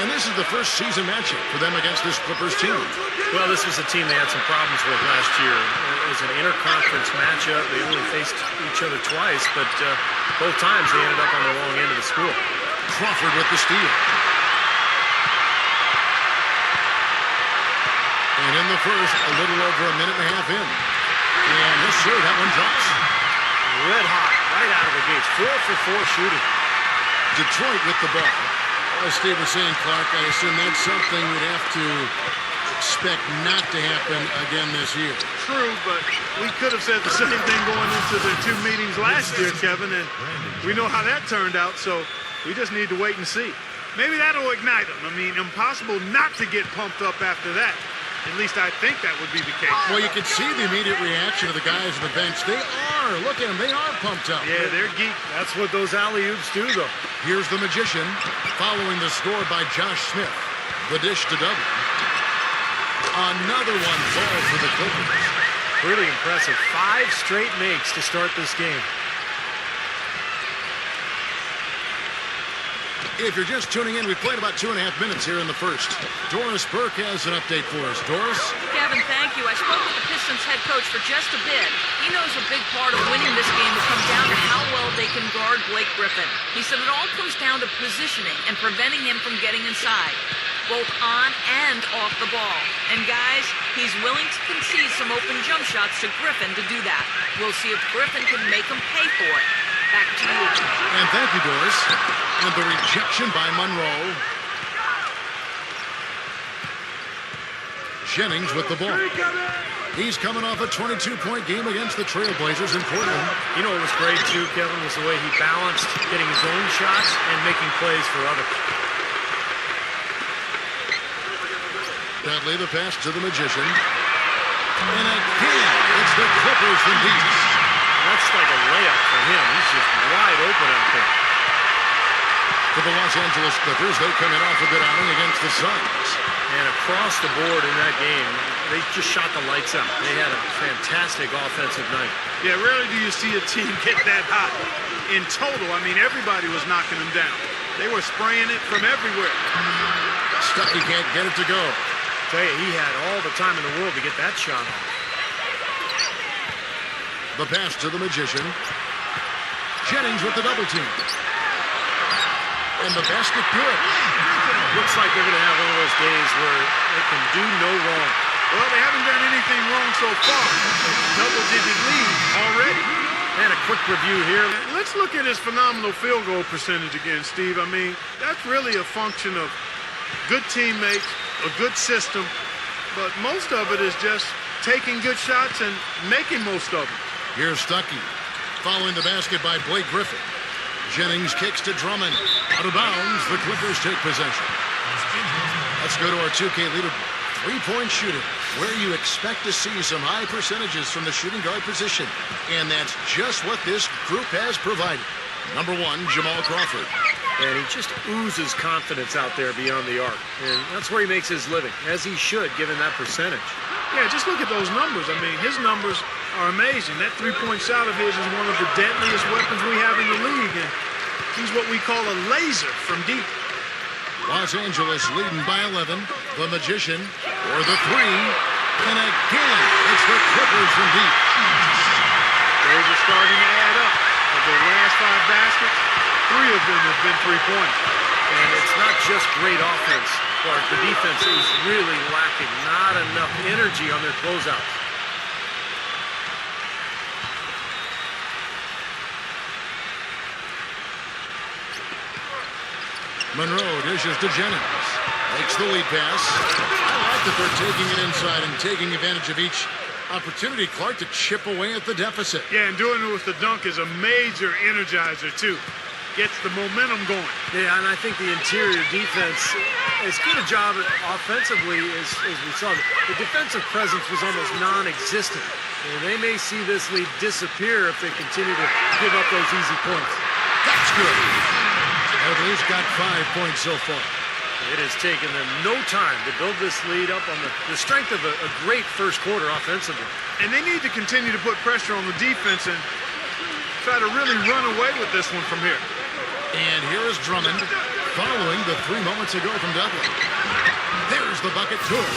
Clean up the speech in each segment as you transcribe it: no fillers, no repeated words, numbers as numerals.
And this is the first season matchup for them against this Clippers team. Well, this was a team they had some problems with last year. It was an interconference matchup. They only faced each other twice, but both times they ended up on the wrong end of the school. Crawford with the steal. And in the first, a little over a minute and a half in. And yes, sir, that one drops. Red hot, right out of the gates. 4 for 4 shooting. Detroit with the ball. As Steve was saying, Clark, I assume that's something we'd have to expect not to happen again this year. True, but we could have said the same thing going into the 2 meetings last year, Kevin, and we know how that turned out, so we just need to wait and see. Maybe that'll ignite them. I mean, impossible not to get pumped up after that. At least I think that would be the case. Well, you can see the immediate reaction of the guys on the bench. They are. Look at them. They are pumped up. Yeah, they're geek. That's what those alley-oops do, though. Here's the Magician following the score by Josh Smith. The dish to double. Another one falls for the Clippers. Really impressive. 5 straight makes to start this game. If you're just tuning in, we played about 2.5 minutes here in the first. Doris Burke has an update for us. Doris? Kevin, thank you. I spoke with the Pistons head coach for just a bit. He knows a big part of winning this game will come down to how well they can guard Blake Griffin. He said it all comes down to positioning and preventing him from getting inside, both on and off the ball. And guys, he's willing to concede some open jump shots to Griffin to do that. We'll see if Griffin can make him pay for it. Back to you. And thank you, Doris. And the rejection by Monroe. Jennings with the ball. He's coming off a 22-point game against the Trailblazers in Portland. You know what was great, too, Kevin, was the way he balanced getting his own shots and making plays for others. Dudley, the pass to the Magician. And again, it's the Clippers from deep. That's like a layup for him. He's just wide open out there. For the Los Angeles Clippers, they come in off a good outing against the Suns. And across the board in that game, they just shot the lights out. They had a fantastic offensive night. Yeah, rarely do you see a team get that hot. In total, I mean, everybody was knocking them down. They were spraying it from everywhere. Stuckey can't get it to go. Tell you, he had all the time in the world to get that shot off. The pass to the Magician. Jennings with the double team. And the basket good. Looks like they're going to have one of those days where they can do no wrong. Well, they haven't done anything wrong so far. Double-digit lead already. And a quick review here. Let's look at his phenomenal field goal percentage again, Steve. I mean, that's really a function of good teammates, a good system, but most of it is just taking good shots and making most of them. Here's Stuckey following the basket by Blake Griffin. Jennings kicks to Drummond. Out of bounds, the Clippers take possession. Let's go to our 2K leaderboard. 3-point shooting, where you expect to see some high percentages from the shooting guard position. And that's just what this group has provided. Number 1, Jamal Crawford. And he just oozes confidence out there beyond the arc. And that's where he makes his living, as he should, given that percentage. Yeah, just look at those numbers. I mean, his numbers are amazing. That 3-point shot of his is one of the deadliest weapons we have in the league. And he's what we call a laser from deep. Los Angeles leading by 11. The Magician for the 3. And again, it's the Clippers from deep. Those are starting to add up. Of their last 5 baskets, 3 of them have been 3-pointers. And it's not just great offense, Clark. The defense is really lacking. Not enough energy on their closeouts. Monroe dishes to Jennings. Makes the lead pass. I like that they're taking it inside and taking advantage of each opportunity, Clark, to chip away at the deficit. Yeah, and doing it with the dunk is a major energizer, too. Gets the momentum going. Yeah, and I think the interior defense, as good a job offensively as we saw. The defensive presence was almost non-existent. And they may see this lead disappear if they continue to give up those easy points. That's good. At least got 5 points so far. It has taken them no time to build this lead up on the strength of a great first quarter offensively. And they need to continue to put pressure on the defense and try to really run away with this one from here. And here is Drummond following the 3 moments ago from Dudley. There's the bucket good.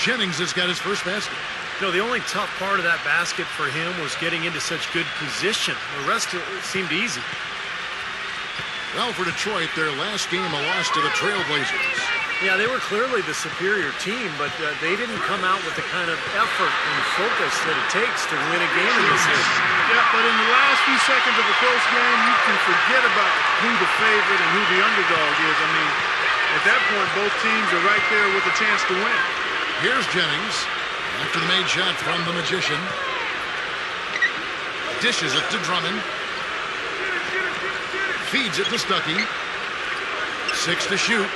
Jennings has got his first basket. You know, the only tough part of that basket for him was getting into such good position. The rest of it seemed easy. Well, for Detroit, their last game a loss to the Trailblazers. Yeah, they were clearly the superior team, but they didn't come out with the kind of effort and focus that it takes to win a game in this game. Yeah, but in the last few seconds of a close game, you can forget about who the favorite and who the underdog is. I mean, at that point, both teams are right there with a chance to win. Here's Jennings after the made shot from the Magician. Dishes it to Drummond. Feeds it to Stuckey. 6 to shoot.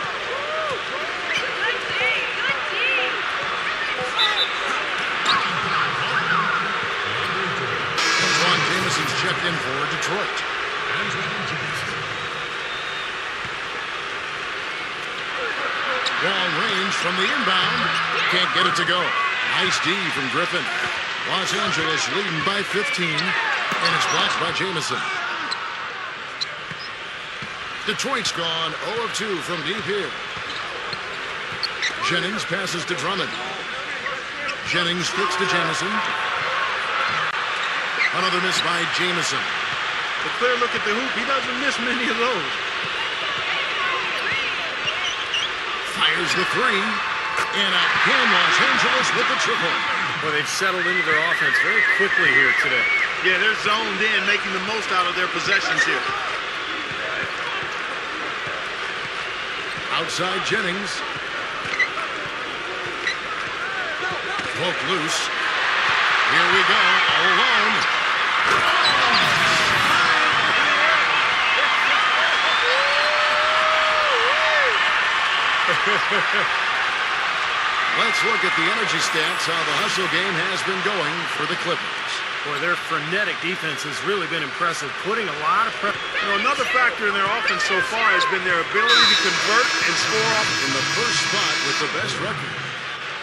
Jameson's checked in for Detroit. Long range from the inbound. Can't get it to go. Nice D from Griffin. Los Angeles leading by 15. And it's blocked by Jameson. Detroit's gone 0 of 2 from deep here. Jennings passes to Drummond. Jennings kicks to Jameson. Another miss by Jameson. A clear look at the hoop. He doesn't miss many of those. Fires the 3. And again, Los Angeles with the triple. Well, they've settled into their offense very quickly here today. Yeah, they're zoned in, making the most out of their possessions here. Outside Jennings. Poke loose. Here we go, all alone. Let's look at the energy stats, how the hustle game has been going for the Clippers. Boy, their frenetic defense has really been impressive, putting a lot of pressure. You know, another factor in their offense so far has been their ability to convert and score off. In the first spot with the best record.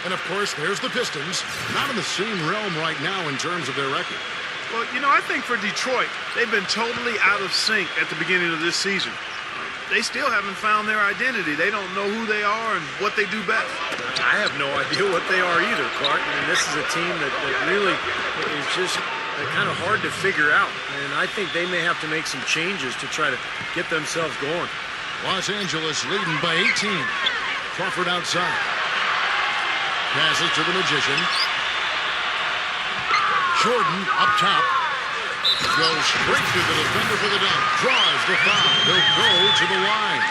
And, of course, there's the Pistons, not in the same realm right now in terms of their record. Well, you know, I think for Detroit, they've been totally out of sync at the beginning of this season. They still haven't found their identity. They don't know who they are and what they do best. I have no idea what they are either, Clark. I mean, this is a team that really is just kind of hard to figure out. And I think they may have to make some changes to try to get themselves going. Los Angeles leading by 18. Crawford outside. Passes to the Magician. Jordan up top. Goes straight to the defender for the dunk. Draws the foul. He'll go to the line.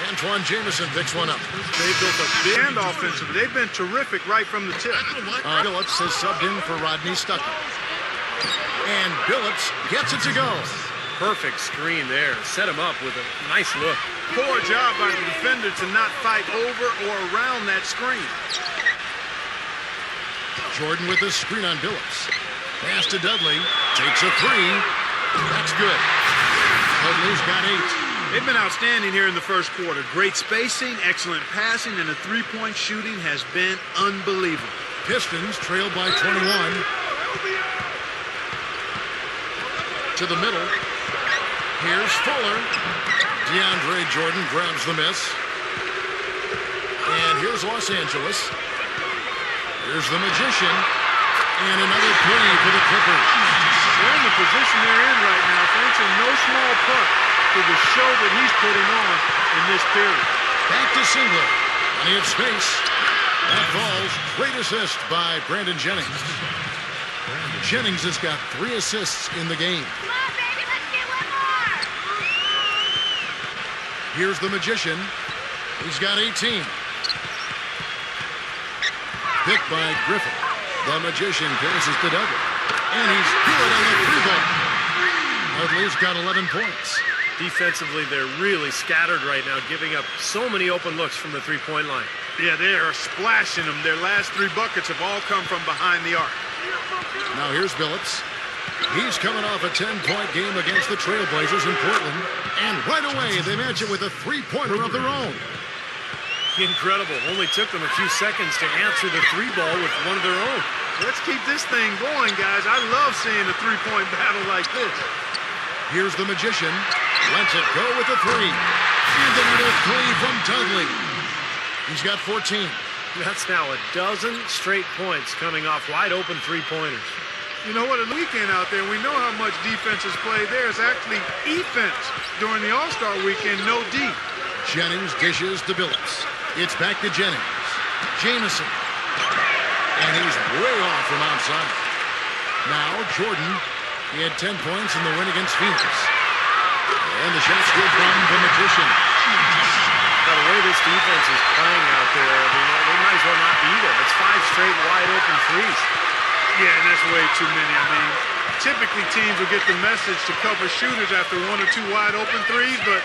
Antoine Jameson picks one up. They built a big and offensively. They've been terrific right from the tip. Billups has subbed in for Rodney Stuckey. And Billups gets it to go. Perfect screen there. Set him up with a nice look. Poor job by the defender to not fight over or around that screen. Jordan with the screen on Billups. Pass to Dudley. Takes a 3. That's good. Dudley's got 8. They've been outstanding here in the first quarter. Great spacing, excellent passing, and the three-point shooting has been unbelievable. Pistons trail by 21. To the middle. Here's Fuller. DeAndre Jordan grabs the miss. And here's Los Angeles. Here's the Magician. And another 3 for the Clippers. They're in the position they're in right now, thanks in no small part to the show that he's putting on in this period. Back to Singler. Plenty of space. That falls. Great assist by Brandon Jennings. Jennings has got 3 assists in the game. Come on, baby, let's get one more. Here's the Magician. He's got 18. Picked by Griffin. The Magician passes to Dudley. And he's good on the 3-ball. Dudley's got 11 points. Defensively, they're really scattered right now, giving up so many open looks from the three-point line. Yeah, they are splashing them. Their last 3 buckets have all come from behind the arc. Now here's Billups. He's coming off a 10-point game against the Trailblazers in Portland. And right away, they match it with a 3-pointer of their own. Incredible. Only took them a few seconds to answer the 3-ball with one of their own. Let's keep this thing going, guys. I love seeing a 3-point battle like this. Here's the Magician. Lets it go with the three. And another three from Dudley. He's got 14. That's now a dozen straight points coming off wide open three-pointers. You know what, a weekend out there, we know how much defense is played there. It's actually offense during the All-Star weekend, no D. Jennings dishes to Billups. It's back to Jennings. Jamison. And he's way off from outside. Now Jordan. He had 10 points in the win against Phoenix. And the shot's good from the Magician. By the way this defense is playing out there, I mean, they might as well not be there. It's 5 straight wide open threes. Yeah, and that's way too many. I mean, typically teams will get the message to cover shooters after 1 or 2 wide open threes, but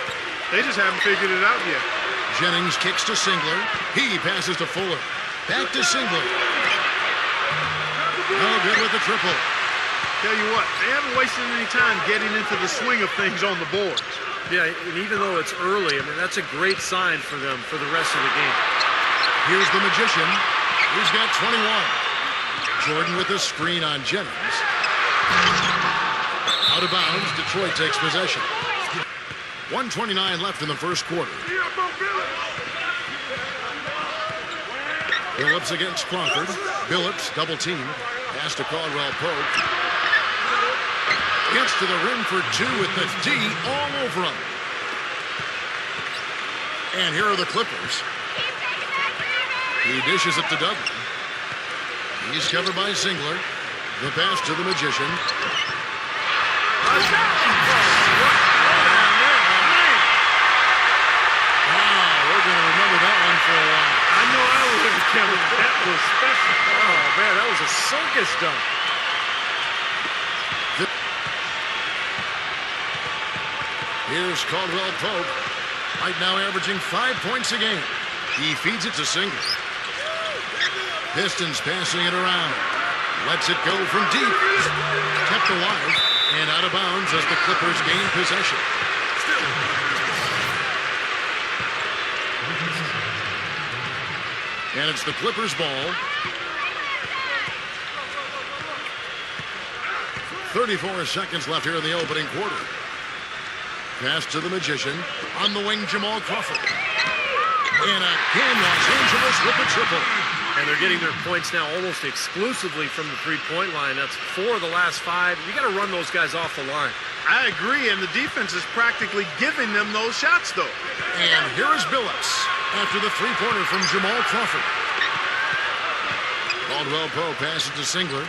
they just haven't figured it out yet. Jennings kicks to Singler. He passes to Fuller. Back to Singler. No good with the triple. Tell you what, they haven't wasted any time getting into the swing of things on the boards. Yeah, and even though it's early, I mean, that's a great sign for them for the rest of the game. Here's the Magician. He's got 21. Jordan with the screen on Jennings. Out of bounds, Detroit takes possession. 1:29 left in the first quarter. Billups against Crawford. Billups double team. Pass to Caldwell Pope. Gets to the rim for 2 with the D all over him. And here are the Clippers. He dishes it to Dudley. He's covered by Singler. The pass to the Magician. We're going to remember that one for a while. I know I would, Kevin. That was special. Oh, man, that was a circus dunk. Here's Caldwell Pope. Right now averaging 5 points a game. He feeds it to Singler. Pistons passing it around. Lets it go from deep. Kept alive and out of bounds as the Clippers gain possession. And it's the Clippers' ball. 34 seconds left here in the opening quarter. Pass to the Magician. On the wing, Jamal Crawford. And again, Los Angeles with the triple. And they're getting their points now almost exclusively from the three-point line. That's 4 of the last 5. You got to run those guys off the line. I agree, and the defense is practically giving them those shots, though. And here is Billups after the three-pointer from Jamal Crawford. Caldwell Pope passes to Singler.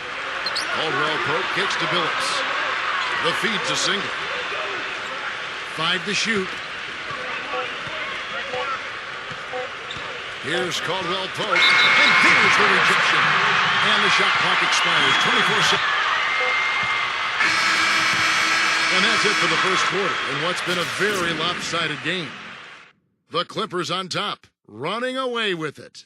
Caldwell Pope kicks to Billups. The feed to Singler. 5 to shoot. Here's Caldwell Pope. And here's the rejection. And the shot clock expires. 24 seconds. And that's it for the first quarter in what's been a very lopsided game. The Clippers on top, running away with it.